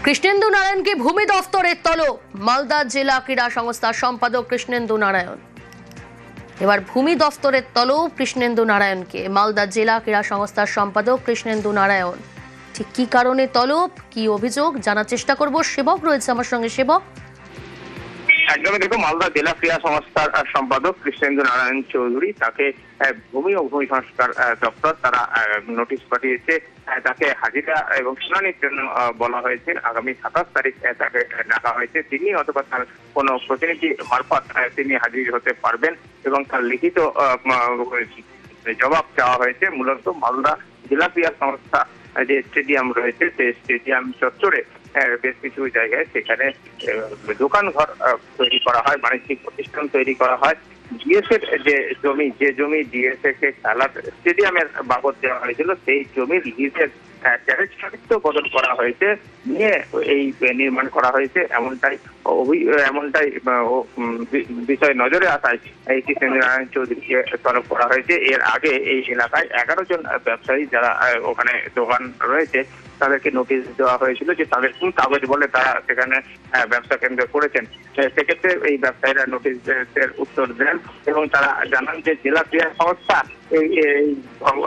কৃষ্ণেন্দু নারায়ণকে ভূমি দফতরের তলব। মালদা জেলা ক্রীড়া সংস্থার সম্পাদক কৃষ্ণেন্দু নারায়ণ। এবার ভূমি দফতরের তলব কৃষ্ণেন্দু নারায়ণকে। মালদা জেলা ক্রীড়া সংস্থার সম্পাদক কৃষ্ণেন্দু নারায়ণ। ঠিক কি কারণে তলব, কি অভিযোগ জানার চেষ্টা করব। সেবক রয়েছে আমার সঙ্গে। সেবক, একদমই দেখো, মালদা জেলা ক্রীড়া সংস্থার সম্পাদক কৃষ্ণেন্দু নারায়ণ চৌধুরী, তাকে ভূমি ও ভূমি সংস্কার দপ্তর তারা নোটিশ পাঠিয়েছে। তাকে হাজিরা এবং শুনানির জন্য বলা হয়েছে। আগামী 27 তারিখ তাকে ডাকা হয়েছে। তিনি অথবা তার কোনো প্রতিনিধি মারফত তিনি হাজির হতে পারবেন এবং তার লিখিত জবাব চাওয়া হয়েছে। মূলত মালদা জেলা ক্রীড়া সংস্থা যে স্টেডিয়াম রয়েছে, সেই স্টেডিয়াম চত্বরে বেশ কিছু জায়গায় সেখানে দোকান ঘর তৈরি করা হয়, বাণিজ্যিক প্রতিষ্ঠান তৈরি করা হয়। ডিএসএর যে জমি ডিএসএ কে খেলার স্টেডিয়ামের বাবদ দেওয়া হয়েছিল, সেই জমির লিজের ক্যারেক্টারিস্টিক বদল করা হয়েছে, নিয়ে এই নির্মাণ করা হয়েছে এমনটাই বিষয় নজরে আসায় এই কৃষ্ণেন্দু নারায়ণ চৌধুরীকে তলব করা হয়েছে। এর আগে এই এলাকায় 11 জন ব্যবসায়ী যারা ওখানে দোকান রয়েছে তাদেরকে নোটিশ দেওয়া হয়েছিল যে তাদের কোন কাগজ বলে তারা সেখানে ব্যবসা কেন্দ্র করেছেন। সেক্ষেত্রে এই ব্যবসায়ীরা নোটিশের উত্তর দেন এবং তারা জানান যে জেলা ক্রীড়া সংস্থা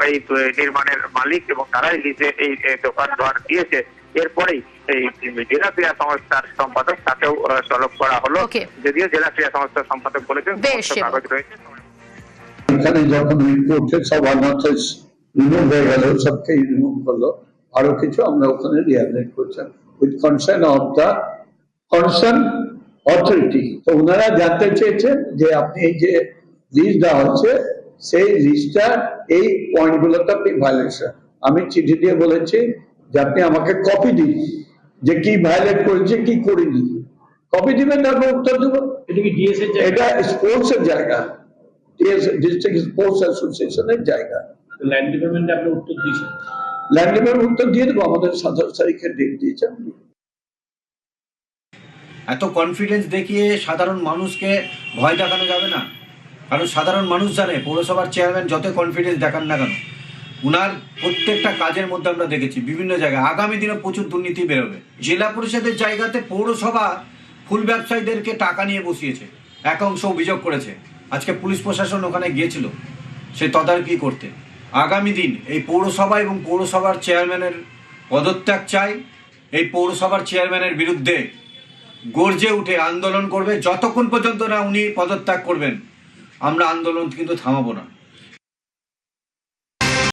এই নির্মাণের মালিক এবং তারাই লিজে এই দোকান ঘর দিয়েছে। এরপরেই এই জেলা ক্রীড়া সংস্থার সম্পাদক তাকেও তলব করা হলো। যদিও জেলা ক্রীড়া সংস্থার সম্পাদক বলেছেন কাগজ রয়েছে। এখানে যখন রিপোর্টে সব অনার্স রিমুভ হয়ে গেল, সবকে রিমুভ করলো, আরো কিছু আমরা ওখানে রিহ্যাবিলিট করছিলাম with concern of the concern authority. তো ওনারা জানতে চেয়েছেন যে আপনি এই যে লিস্ট দেওয়া হচ্ছে সেই লিস্টটা এই পয়েন্টগুলোতে আপনি ভায়োলেশন। আমি চিঠি দিয়ে বলেছি যে আপনি আমাকে কপি দিন যে কি ভায়োলেট করেছে কি করিনি, কপি দিবেন, তারপর উত্তর দেবো। এটা কি ডিএসএ এটা স্পোর্টস এর জায়গা, ডিস্ট্রিক্ট স্পোর্টস অ্যাসোসিয়েশনের জায়গা। ল্যান্ড ডিপার্টমেন্টে আপনি উত্তর দিয়েছেন? ল্যান্ড ডিপার্টমেন্ট উত্তর দিয়ে দেবো, আমাদের 27 তারিখের ডেট দিয়েছেন। এত কনফিডেন্স দেখিয়ে সাধারণ মানুষকে ভয় দেখানো যাবে না, কারণ সাধারণ মানুষ জানে পৌরসভার চেয়ারম্যান যত কনফিডেন্স দেখান না কেন, উনার প্রত্যেকটা কাজের মধ্যে আমরা দেখেছি বিভিন্ন জায়গায় আগামী দিনে প্রচুর দুর্নীতি বেরোবে। জেলা পরিষদের জায়গাতে পৌরসভা ফুল ব্যবসায়ীদেরকে টাকা নিয়ে বসিয়েছে, এক অংশ অভিযোগ করেছে। আজকে পুলিশ প্রশাসন ওখানে গিয়েছিল সে তদারকি করতে। আগামী দিন এই পৌরসভা এবং পৌরসভার চেয়ারম্যানের পদত্যাগ চাই। এই পৌরসভার চেয়ারম্যানের বিরুদ্ধে গর্জে উঠে আন্দোলন করবে। যতক্ষণ পর্যন্ত না উনি পদত্যাগ করবেন আমরা আন্দোলন কিন্তু থামাবো না।